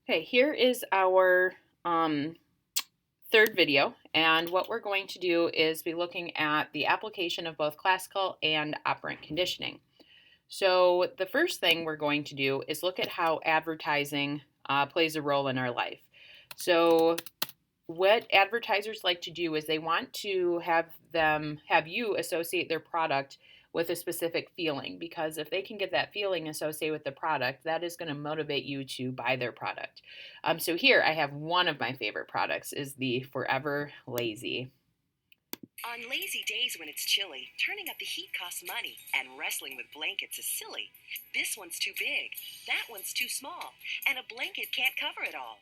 Okay, here is our third video, and what we're going to do is be looking at the application of both classical and operant conditioning. So the first thing we're going to do is look at how advertising plays a role in our life. So what advertisers like to do is they want to have you associate their product with a specific feeling, because if they can get that feeling associated with the product, that is going to motivate you to buy their product. So here I have one of my favorite products is the Forever Lazy. On lazy days when it's chilly, turning up the heat costs money, and wrestling with blankets is silly. This one's too big, that one's too small, and a blanket can't cover it all.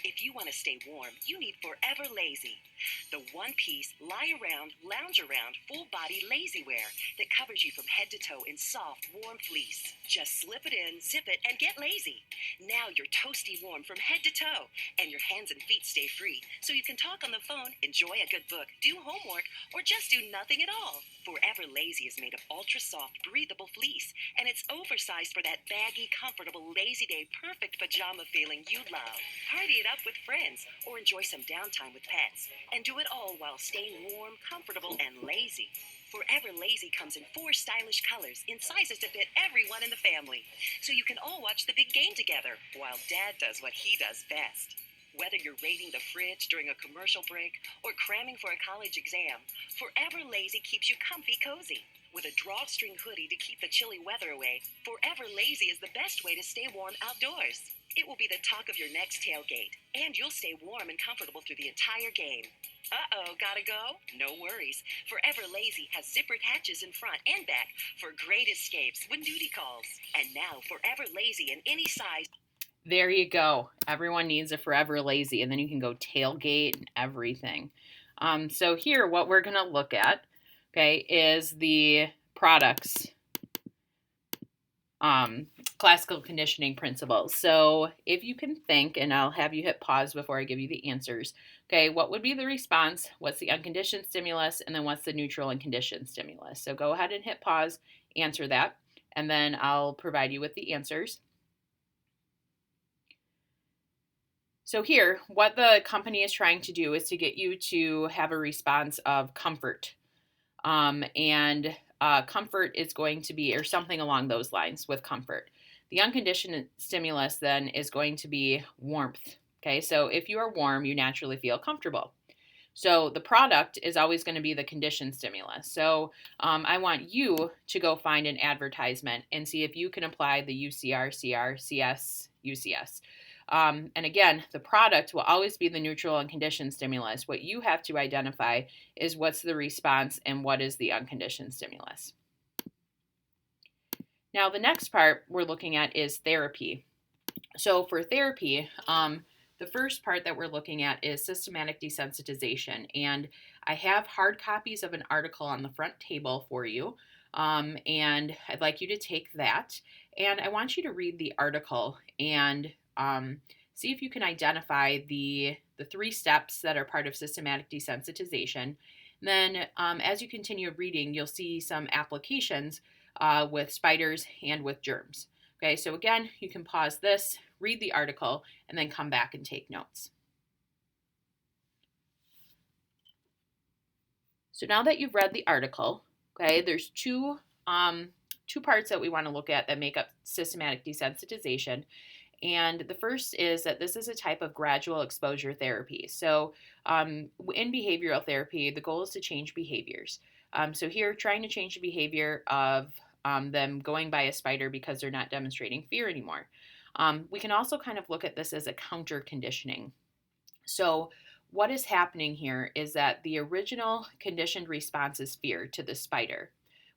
If you want to stay warm, you need Forever Lazy, the one-piece, lie-around, lounge-around, full-body lazy wear that covers you from head to toe in soft, warm fleece. Just slip it in, zip it, and get lazy. Now you're toasty warm from head to toe, and your hands and feet stay free, so you can talk on the phone, enjoy a good book, do homework, or just do nothing at all. Forever Lazy is made of ultra-soft, breathable fleece, and it's oversized for that baggy, comfortable, lazy day, perfect pajama feeling you love. Party it up with friends, or enjoy some downtime with pets, and do it all while staying warm, comfortable, and lazy. Forever Lazy comes in 4 stylish colors in sizes to fit everyone in the family, so you can all watch the big game together while Dad does what he does best. Whether you're raiding the fridge during a commercial break or cramming for a college exam, Forever Lazy keeps you comfy cozy. With a drawstring hoodie to keep the chilly weather away, Forever Lazy is the best way to stay warm outdoors. It will be the talk of your next tailgate, and you'll stay warm and comfortable through the entire game. Uh-oh, gotta go? No worries. Forever Lazy has zippered hatches in front and back for great escapes when duty calls. And now, Forever Lazy in any size. There you go. Everyone needs a Forever Lazy, and then you can go tailgate and everything. So here, what we're going to look at, okay, is the products classical conditioning principles. So if you can think, and I'll have you hit pause before I give you the answers. Okay, what would be the response? What's the unconditioned stimulus? And then what's the neutral and conditioned stimulus? So go ahead and hit pause, answer that, and then I'll provide you with the answers. So here, what the company is trying to do is to get you to have a response of comfort. Comfort is going to be, or something along those lines with comfort. The unconditioned stimulus then is going to be warmth. Okay, so if you are warm, you naturally feel comfortable. So the product is always going to be the conditioned stimulus. So I want you to go find an advertisement and see if you can apply the UCR, CR, CS, UCS. And again, the product will always be the neutral and conditioned stimulus. What you have to identify is what's the response and what is the unconditioned stimulus. Now, the next part we're looking at is therapy. So for therapy, the first part that we're looking at is systematic desensitization. And I have hard copies of an article on the front table for you. And I'd like you to take that. And I want you to read the article and see if you can identify the 3 steps that are part of systematic desensitization. Then as you continue reading, you'll see some applications with spiders and with germs. Okay, so again, you can pause this, read the article, and then come back and take notes. So now that you've read the article, okay, there's two parts that we want to look at that make up systematic desensitization. And the first is that this is a type of gradual exposure therapy. So in behavioral therapy, the goal is to change behaviors. So here, trying to change the behavior of them going by a spider because they're not demonstrating fear anymore. We can also kind of look at this as a counter conditioning. So what is happening here is that the original conditioned response is fear to the spider.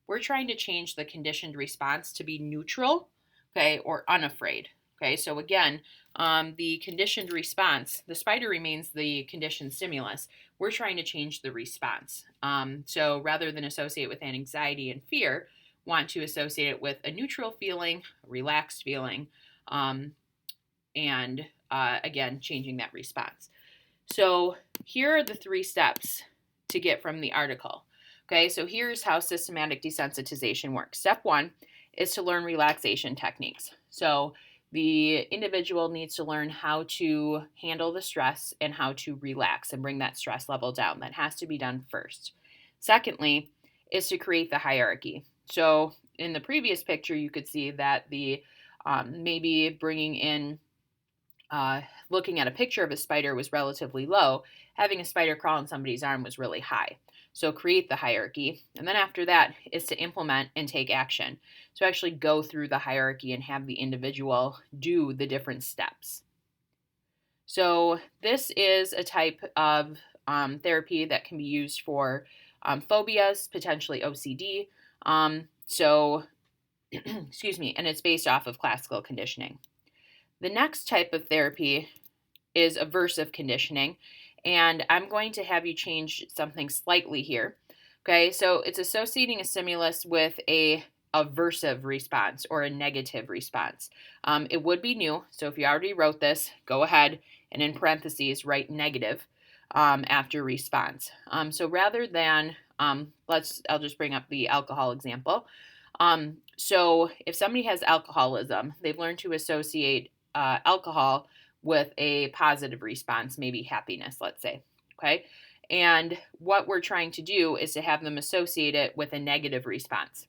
We're trying to change the conditioned response to be neutral, okay, or unafraid. Okay, so again, the conditioned response, the spider remains the conditioned stimulus. We're trying to change the response. So rather than associate with anxiety and fear, want to associate it with a neutral feeling, a relaxed feeling, and again, changing that response. So here are the 3 steps to get from the article. Okay, so here's how systematic desensitization works. Step 1 is to learn relaxation techniques. So the individual needs to learn how to handle the stress and how to relax and bring that stress level down. That has to be done first. Secondly, is to create the hierarchy. So in the previous picture, you could see that the maybe bringing in looking at a picture of a spider was relatively low. Having a spider crawl on somebody's arm was really high. So create the hierarchy. And then after that is to implement and take action. So actually go through the hierarchy and have the individual do the different steps. So this is a type of therapy that can be used for phobias, potentially OCD. Excuse me, and it's based off of classical conditioning. The next type of therapy is aversive conditioning, and I'm going to have you change something slightly here. Okay, so it's associating a stimulus with a aversive response or a negative response. It would be new, so if you already wrote this, go ahead and in parentheses write negative after response. So rather than, I'll just bring up the alcohol example. So if somebody has alcoholism, they've learned to associate alcohol with a positive response, maybe happiness, let's say. Okay. And what we're trying to do is to have them associate it with a negative response.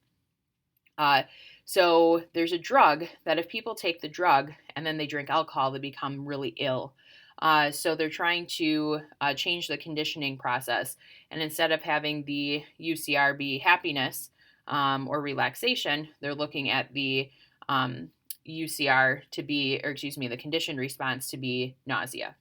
So there's a drug that if people take the drug and then they drink alcohol, they become really ill. So they're trying to change the conditioning process. And instead of having the UCR be happiness or relaxation, they're looking at the UCR to be, or excuse me, the conditioned response to be nausea.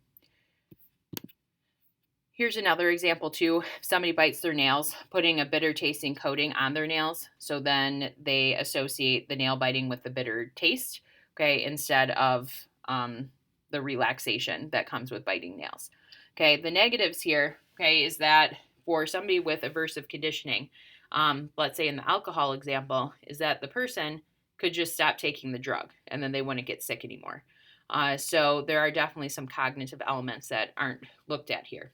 Here's another example too. If somebody bites their nails, putting a bitter tasting coating on their nails, so then they associate the nail biting with the bitter taste, okay, instead of the relaxation that comes with biting nails. Okay, the negatives here, okay, is that for somebody with aversive conditioning, let's say in the alcohol example, is that the person could just stop taking the drug and then they wouldn't get sick anymore. So there are definitely some cognitive elements that aren't looked at here.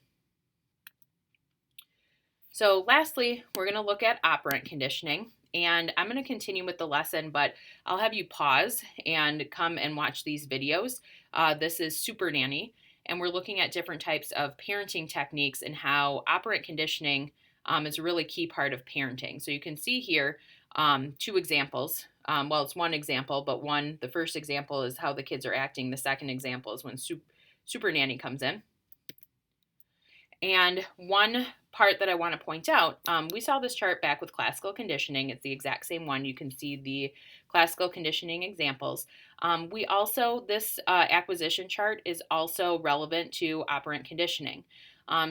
So lastly, we're going to look at operant conditioning, and I'm going to continue with the lesson, but I'll have you pause and come and watch these videos. This is Super Nanny, and we're looking at different types of parenting techniques and how operant conditioning is a really key part of parenting. So you can see here two examples. Well, it's one example, but the first example is how the kids are acting. The second example is when Super Nanny comes in. And one part that I want to point out, we saw this chart back with classical conditioning. It's the exact same one. You can see the classical conditioning examples. This acquisition chart is also relevant to operant conditioning.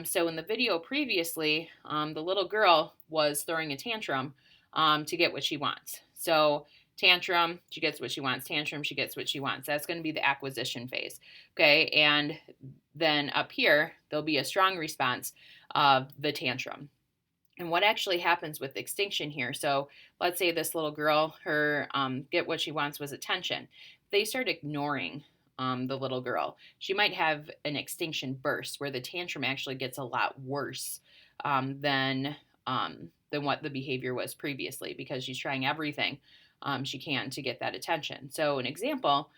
So in the video previously, the little girl was throwing a tantrum to get what she wants. So tantrum, she gets what she wants. Tantrum, she gets what she wants. That's going to be the acquisition phase. Okay, and then up here, there'll be a strong response of the tantrum. And what actually happens with extinction here, so let's say this little girl, her get what she wants was attention. They start ignoring the little girl. She might have an extinction burst where the tantrum actually gets a lot worse than what the behavior was previously, because she's trying everything she can to get that attention. So an example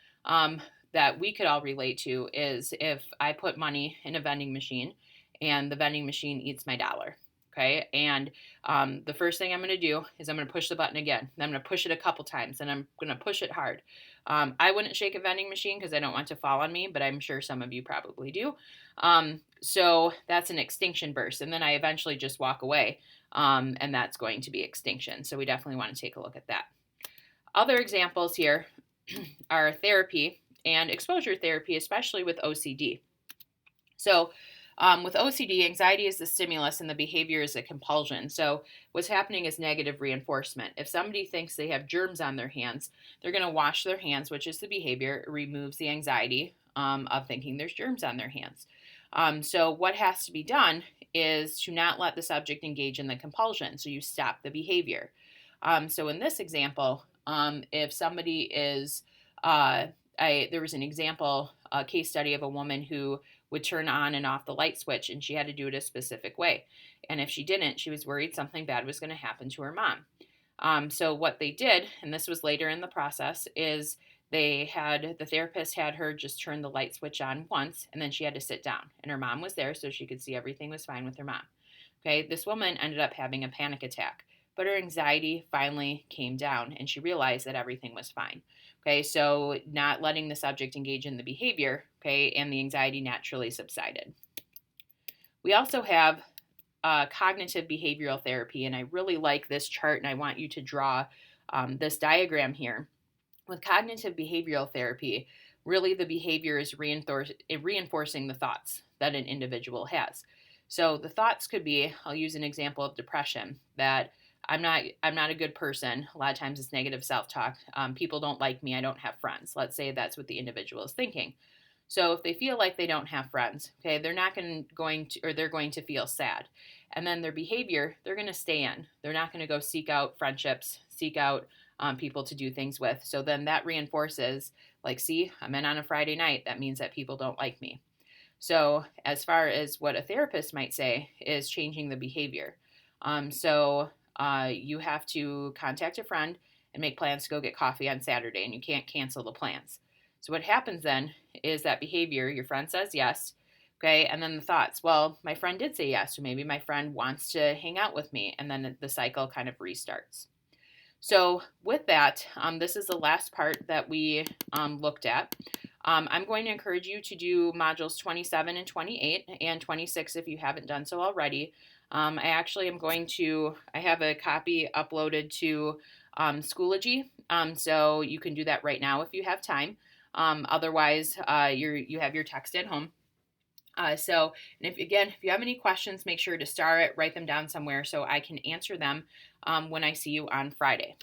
that we could all relate to is if I put money in a vending machine and the vending machine eats my dollar. Okay, and the first thing I'm going to do is I'm going to push the button again. And I'm going to push it a couple times, and I'm going to push it hard. I wouldn't shake a vending machine because I don't want it to fall on me, but I'm sure some of you probably do. So that's an extinction burst, and then I eventually just walk away, and that's going to be extinction. So we definitely want to take a look at that. Other examples here are therapy and exposure therapy, especially with OCD. So with OCD, anxiety is the stimulus and the behavior is a compulsion. So what's happening is negative reinforcement. If somebody thinks they have germs on their hands, they're going to wash their hands, which is the behavior. It removes the anxiety of thinking there's germs on their hands. So what has to be done is to not let the subject engage in the compulsion. So you stop the behavior. So in this example, if somebody is, there was an example, a case study of a woman who would turn on and off the light switch, and she had to do it a specific way. And if she didn't, she was worried something bad was going to happen to her mom. So what they did, and this was later in the process, is The therapist had her just turn the light switch on once, and then she had to sit down. And her mom was there so she could see everything was fine with her mom. Okay, this woman ended up having a panic attack, but her anxiety finally came down and she realized that everything was fine. Okay, so not letting the subject engage in the behavior, okay, and the anxiety naturally subsided. We also have cognitive behavioral therapy, and I really like this chart, and I want you to draw this diagram here. With cognitive behavioral therapy, really the behavior is reinforcing the thoughts that an individual has. So the thoughts could be, I'll use an example of depression, that I'm not a good person. A lot of times it's negative self-talk. People don't like me. I don't have friends. Let's say that's what the individual is thinking. So if they feel like they don't have friends, okay, they're not going to, or they're going to feel sad. And then their behavior, they're going to stay in. They're not going to go seek out friendships, seek out people to do things with. So then that reinforces, like, see, I'm in on a Friday night. That means that people don't like me. So as far as what a therapist might say is changing the behavior. You have to contact a friend and make plans to go get coffee on Saturday, and you can't cancel the plans. So what happens then is that behavior, your friend says yes, okay, and then the thoughts, well, my friend did say yes, so maybe my friend wants to hang out with me, and then the cycle kind of restarts. So with that, this is the last part that we looked at. I'm going to encourage you to do modules 27 and 28 and 26 if you haven't done so already. I actually am I have a copy uploaded to Schoology, so you can do that right now if you have time. Otherwise, you have your text at home. And if you have any questions, make sure to star it, write them down somewhere so I can answer them when I see you on Friday.